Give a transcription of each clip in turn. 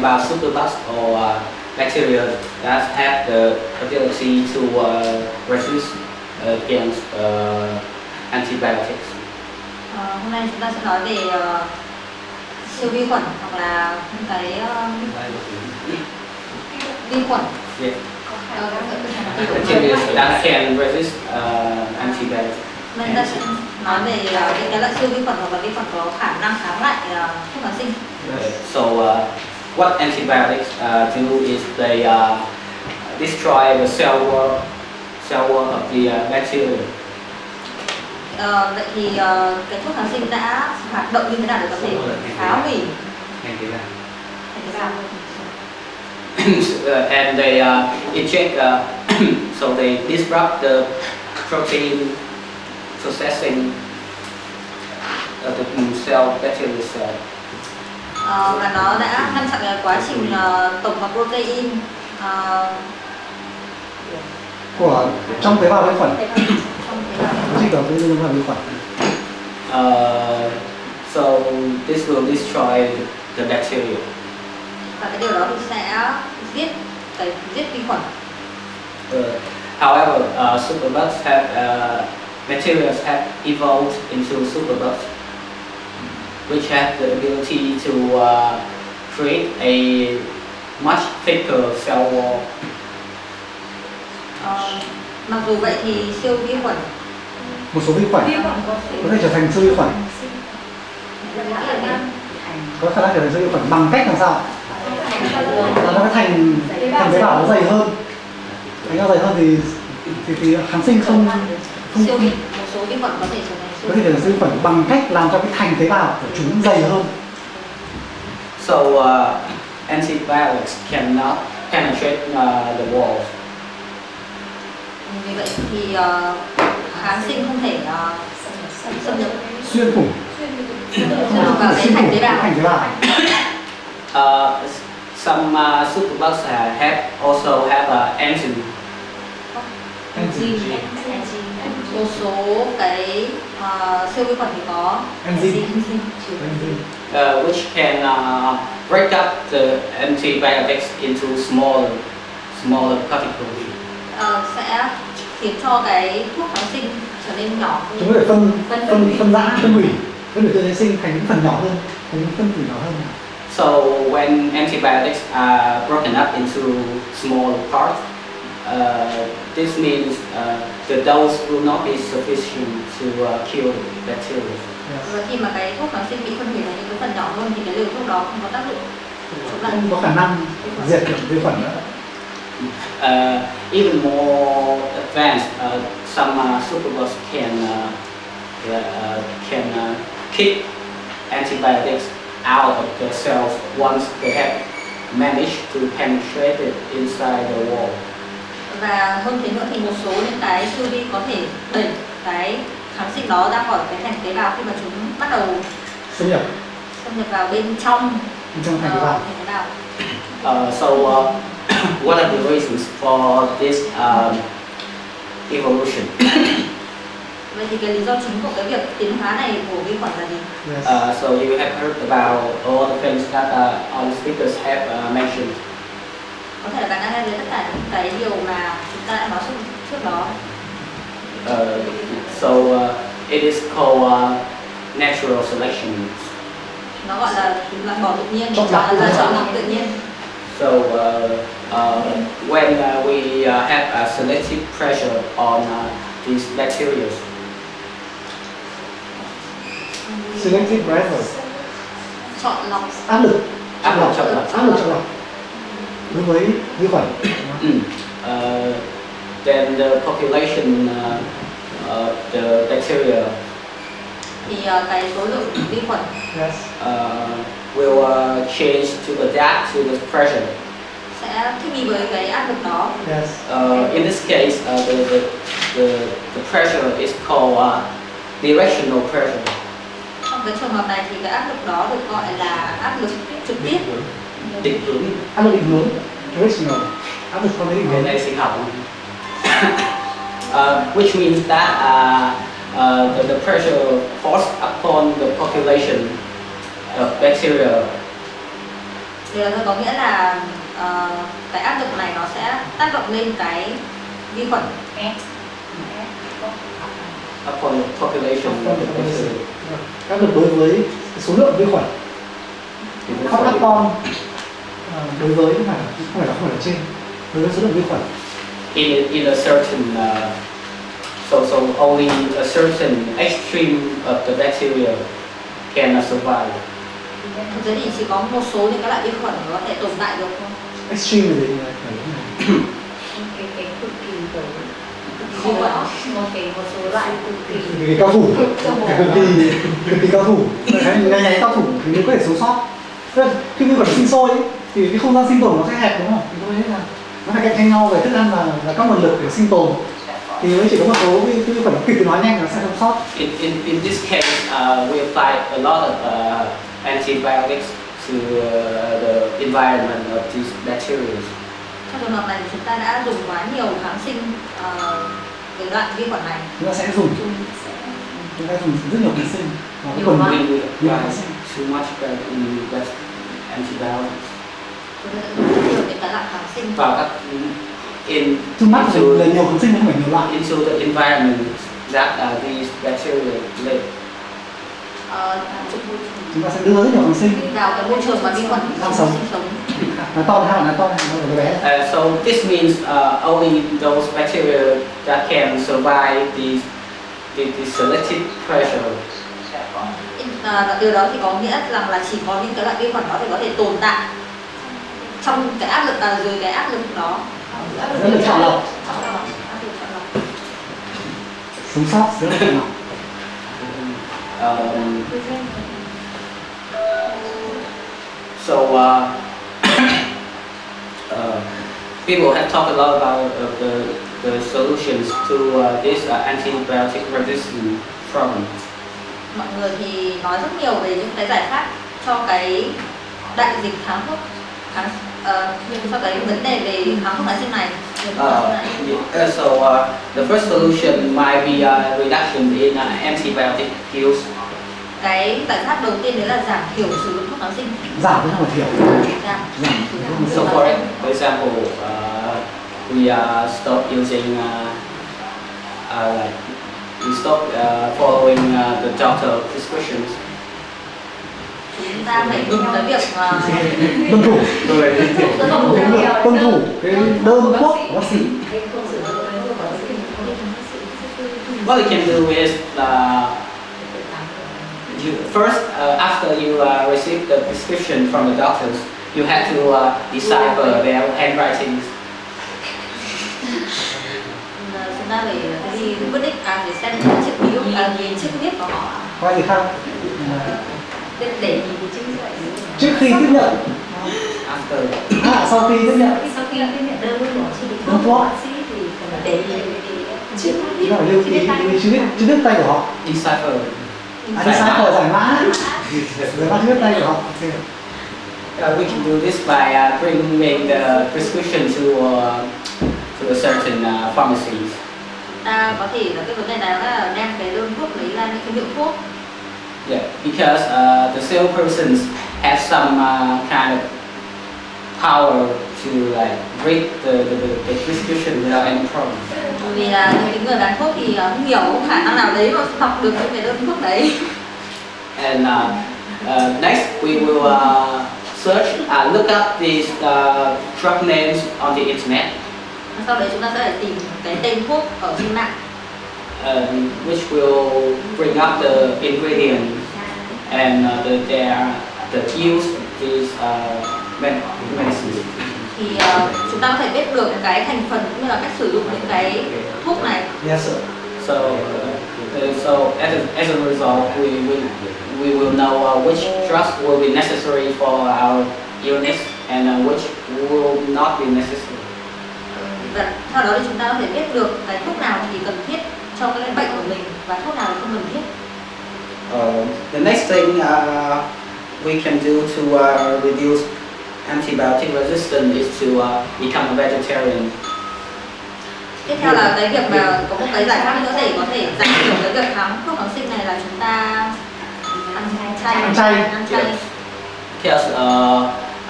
about superbugs or bacteria that have the ability to resist against antibiotics. Hôm nay chúng ta sẽ nói về siêu vi khuẩn hoặc là những cái vi khuẩn. Yeah. Bacteria that can resist antibiotics. Nên ta sẽ nói về những cái loại siêu vi khuẩn hoặc là vi khuẩn có khả năng kháng lại thuốc kháng sinh. So what antibiotics do is they destroy the cell wall of the bacteria. Vậy thì cái thuốc kháng sinh đã hoạt động như thế nào để có thể phá hủy thành tế bào? And they inject, so they disrupt the protein processing of the bacteria cell. Và nó đã ngăn chặn cái quá trình tổng hợp protein của trong tế bào vi khuẩn. Gì đó với tế bào vi khuẩn. So this will destroy the bacteria. Và cái điều đó thì sẽ giết vi khuẩn. However, superbugs have materials have evolved into superbugs, which have the ability to create a much thicker cell wall. Mặc dù vậy thì siêu vi khuẩn, một số vi khuẩn có thể trở thành siêu vi khuẩn, có khả năng trở thành siêu vi khuẩn bằng cách làm sao? Nó thành tế bào nó dày hơn, thì kháng sinh không một số vi khuẩn có thể trở thành siêu vi khuẩn bằng cách làm cho cái thành tế bào của chúng dày hơn. So antibiotics cannot penetrate the walls. Vì vậy thì kháng sinh không thể xâm nhập xuyên thủng vào cái thành tế bào. Some superbugs also have enzyme. Một số cái siêu vi khuẩn thì có enzyme, which can break up the antibiotics into smaller particles. Sẽ khiến cho cái thuốc kháng sinh trở nên nhỏ hơn. Chúng có thể phân hủy cơ chế sinh thành những phần nhỏ hơn, thành những phân tử nhỏ hơn. So when antibiotics are broken up into small parts, this means the dose will not be sufficient to kill the bacteria. Và khi mà cái thuốc kháng sinh bị phân hủy thành những cái phần nhỏ hơn thì cái liều thuốc đó không có tác dụng, không có khả năng diệt được vi khuẩn nữa. Even more advanced, some superbugs can kick antibiotics out of the cells once they have managed to penetrate it inside the wall. Và hơn thế nữa thì một số những cái siêu vi có thể đẩy cái kháng sinh đó ra khỏi cái thành tế bào khi mà chúng bắt đầu xâm nhập vào bên trong thành tế bào. So what are the reasons for this evolution? Vậy thì cái lý do chính của cái việc tiến hóa này của vi khuẩn là gì? So you have heard about all the things that all the speakers have mentioned. Có thể là bạn đã nghe thấy tất cả những cái điều mà chúng ta đã nói trước đó. So it is called natural selection. Nó gọi là loại bỏ tự nhiên, chọn lọc tự nhiên. So when we have a selective pressure on these bacteria. Selective pressure. Chọn lọc. Áp lực chọn lọc. Đối với vi khuẩn. Then the population of the bacteria. Thì cái số lượng vi khuẩn. Yes. Will change to adapt to the pressure. Sẽ thích nghi với cái áp lực đó. Yes. In this case, the pressure is called directional pressure. Trong cái trường hợp này thì cái áp lực đó được gọi là áp lực trực tiếp. Định hướng. Áp lực định hướng. Directional. Áp lực theo định hướng. Đây sinh học. Which means that the pressure forced upon the population of bacteria Điều đó có nghĩa là cái áp lực này nó sẽ tác động lên cái vi khuẩn. Upon population of the bacteria. Áp lực đối với số lượng vi khuẩn. Không áp con đối với không phải là trên, đối với số lượng vi khuẩn. In a certain so only a certain extreme of the bacteria can survive. Thực tế thì chỉ có một số những cái loại vi khuẩn có thể tồn tại được thôi. Extreme là gì? Cái cực kỳ tới một số loại cái cao thủ, cực kỳ cao thủ, nháy cao thủ thì mới có thể sống sót. Khi vi khuẩn sinh sôi ấy, thì cái không gian sinh tồn nó sẽ hẹp đúng không? Thì tôi thấy là nó phải cạnh tranh nhau về thức ăn và các nguồn lực để sinh tồn. Thì mới chỉ có một số vi khuẩn cực kỳ nói nhanh nó sẽ sống sót. In this case, we apply a lot of antibiotics to the environment of these bacteria. Trong trường hợp này thì chúng ta đã dùng quá nhiều kháng sinh về loại vi khuẩn này. Chúng ta sẽ dùng rất nhiều kháng sinh. We apply too much antibiotics. Nhiều những cái loại kháng sinh. Vào các Too much là nhiều kháng sinh không phải nhiều loại. Into the environment that these bacteria live. Chúng ta sẽ đưa rất nhiều kháng sinh vào cái môi trường mà vi khuẩn đang sống. Nói to hay nói to nó bé. So this means only those bacteria that can survive the selective pressure. Điều đó thì có nghĩa rằng là chỉ có những cái loại vi khuẩn đó thì có thể tồn tại trong cái áp lực dưới cái áp lực đó. Rất là chọn lọc. Sống sót rất là chọn lọc. So people have talked a lot about the solutions to this antibiotic resistant problem. Mọi người thì nói rất nhiều về những cái giải pháp cho cái đại dịch kháng thuốc, cho cái vấn đề về kháng thuốc kháng sinh này. So the first solution might be reduction in antibiotic use. Cái giải pháp đầu tiên đấy là giảm thiểu sử dụng thuốc kháng sinh. Giảm chứ không phải thiểu. So for example, we stop using like we stop following the doctor prescriptions. Chúng ta phải ngừng cái việc tuân thủ cái đơn thuốc bác sĩ. What we can do is first, after you receive the prescription from the doctors, you have to decipher their handwritings. Chúng ta phải đi quyết định để xem chữ viết của họ. Có gì không? để nhìn cái chữ vậy. Trước khi tiếp nhận. Sau khi tiếp nhận. Sau khi tiếp nhận đơn thuốc bác sĩ thì cần để ý cái chữ viết. Lưu ý chữ viết tay của họ. Decipher. Decipher giải mã chữ viết tay của họ. We can do this by bringing the prescription to a certain pharmacies. Ta có thể là cái vấn đề này là đem cái đơn thuốc lấy ra những cái hiệu thuốc. Yeah, because the salespersons have some kind of power to like read the prescription without any problem. Vì là những người bán thuốc thì không hiểu khả năng nào đấy mà đọc được những cái đơn thuốc đấy. And next we will search look up these drug names on the internet. Sau đấy chúng ta sẽ phải tìm cái tên thuốc ở trên mạng. Which will bring up the ingredients and the use of these medicines. Thì chúng ta có thể biết được cái thành phần cũng như là cách sử dụng những cái thuốc này. Yes sir. So as a result, we will know which drugs will be necessary for our illness and which will not be necessary. Và sau đó thì chúng ta có thể biết được cái thuốc nào thì cần thiết cho cái bệnh của mình và thuốc nào thì không cần thiết. The next thing we can do to reduce antibiotic resistance is to become a vegetarian. Tiếp theo là cái việc mà có một cái giải pháp nữa để có thể giảm thiểu cái việc kháng thuốc kháng sinh này là chúng ta ăn chay. Because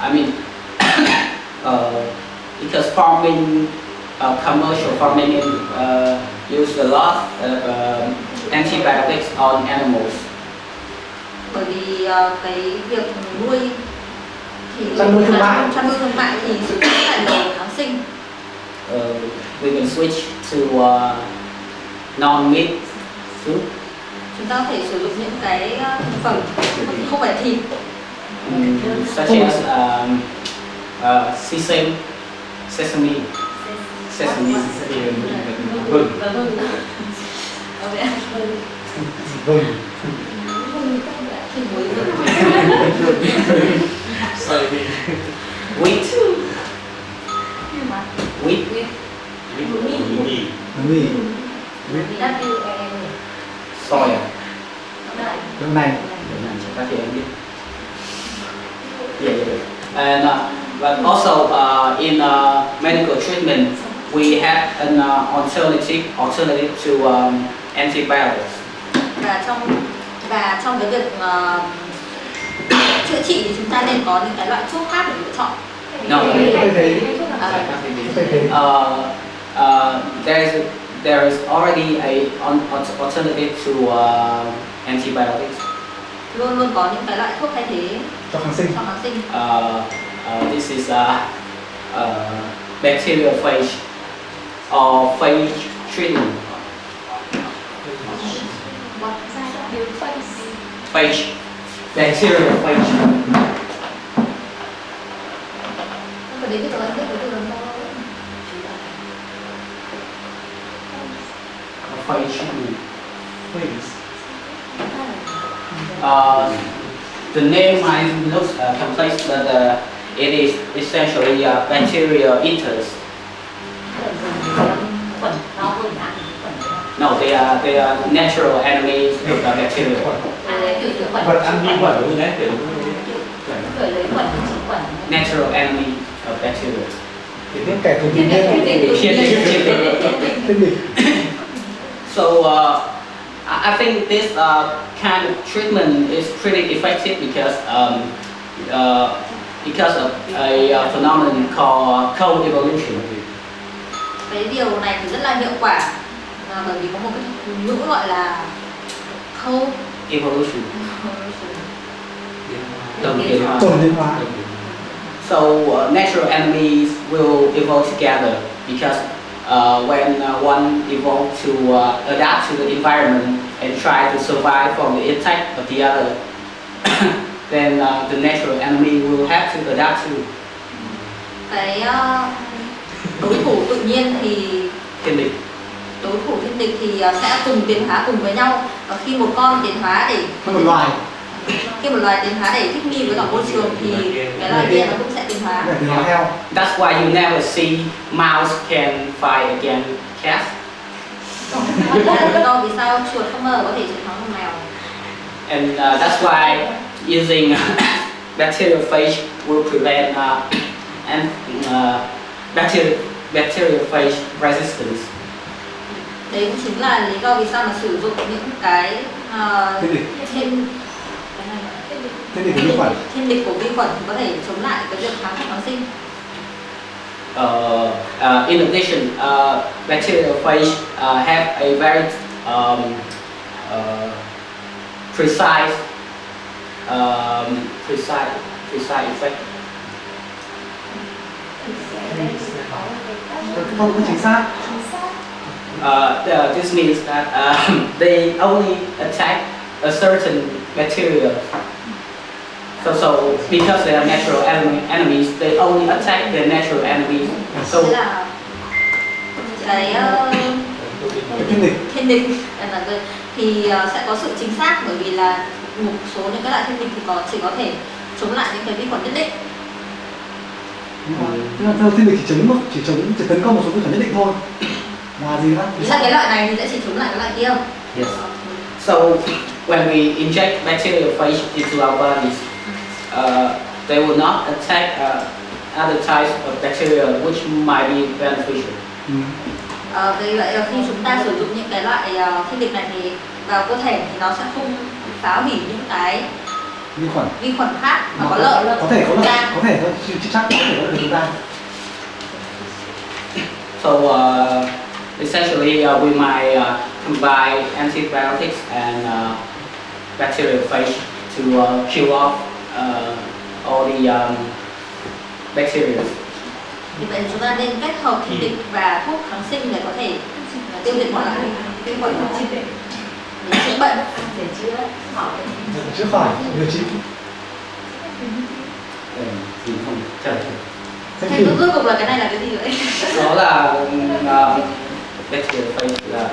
I mean, because farming, commercial farming use a lot of antibiotics on animals. Bởi vì cái việc nuôi thì Chăn nuôi thương mại. chăn nuôi thương mại thì sử dụng rất là nhiều kháng sinh. We can switch to non-meat food. Chúng ta có thể sử dụng những cái thực phẩm không phải thịt, Such as sesame. Vâng. Vâng. thịt muối vừng. Wheat. Wheat. Mì. Soya. Đậu nành. Các chị em biết. Yeah. And but also in medical treatment, we have an alternative to antibiotics. Và trong cái việc chữa trị thì chúng ta nên có những cái loại thuốc khác để lựa chọn. No. There is already an alternative to antibiotics. Luôn luôn có những cái loại thuốc thay thế Cho kháng sinh. cho kháng sinh. This is bacteriophage or phage treatment. Phage, bacteriophage. Cái đấy cái từ Anh biết cái từ lần sau. Phage treatment. The name might look complex, but it is essentially bacteria eaters. No, they are natural enemies of the bacteria. Vật ăn vi khuẩn đúng đấy. Natural enemy of bacteria. Những kẻ thù thiên địch. So I think this kind of treatment is pretty effective because of a phenomenon called co-evolution. Cái điều này thì rất là hiệu quả bởi vì có một cái thuật ngữ gọi là Evolution. Tồn tiến hóa. So natural enemies will evolve together because when one evolves to adapt to the environment and try to survive from the attack of the other, then the natural enemy will have to adapt to. Cái đối thủ tự nhiên thì Thiên địch. đối thủ thiên địch thì sẽ cùng tiến hóa cùng với nhau, và khi một con tiến hóa để Một loài. khi một loài tiến hóa để thích nghi với cả môi trường thì cái loài kia nó cũng sẽ tiến hóa. Để tiến hóa theo. That's why you never see mouse can fight against cats. Đó là lý do vì sao chuột không bao giờ có thể chiến thắng con mèo. And that's why using bacteriophage will prevent bacteriophage resistance. Đấy cũng chính là lý do vì sao mà sử dụng những cái Thiên địch. Thiên địch của vi khuẩn. Thiên địch của vi khuẩn thì có thể chống lại cái việc kháng sinh. In addition, bacteriophage have a very precise effect. Không có chính xác. This means that they only attack a certain bacteria. So because they are natural enemies, they only attack their natural enemies. So Thế là cái thiên địch thì sẽ có sự chính xác, bởi vì là một số những cái loại thiên địch thì chỉ có thể chống lại những cái vi khuẩn nhất định. Theo thiên địch chỉ tấn công một số vi khuẩn nhất định thôi. Là gì đó? Ý là cái loại này thì sẽ chỉ chống lại cái loại kia. yes. So when we inject bacteriophage into our bodies, they will not attack other types of bacteria which might be beneficial. Vì vậy là khi chúng ta sử dụng những cái loại thiên địch này thì vào cơ thể thì nó sẽ không phá hủy những cái vi khuẩn khác mà có lợi. Có thể có lợi, Dạ. có thể thôi, chưa chắc có thể có lợi chúng ta. So essentially, we might combine antibiotics and bacteriophage to kill off all the bacteria. Vì vậy chúng ta nên kết hợp dịch và thuốc kháng sinh để có thể tiêu diệt mọi loại vi khuẩn để chữa bệnh. để chữa khỏi Chữa khỏi, điều trị. Thì không trời. Thank you. Cuối cùng là cái này là cái gì vậy? Đó là bacteriophage là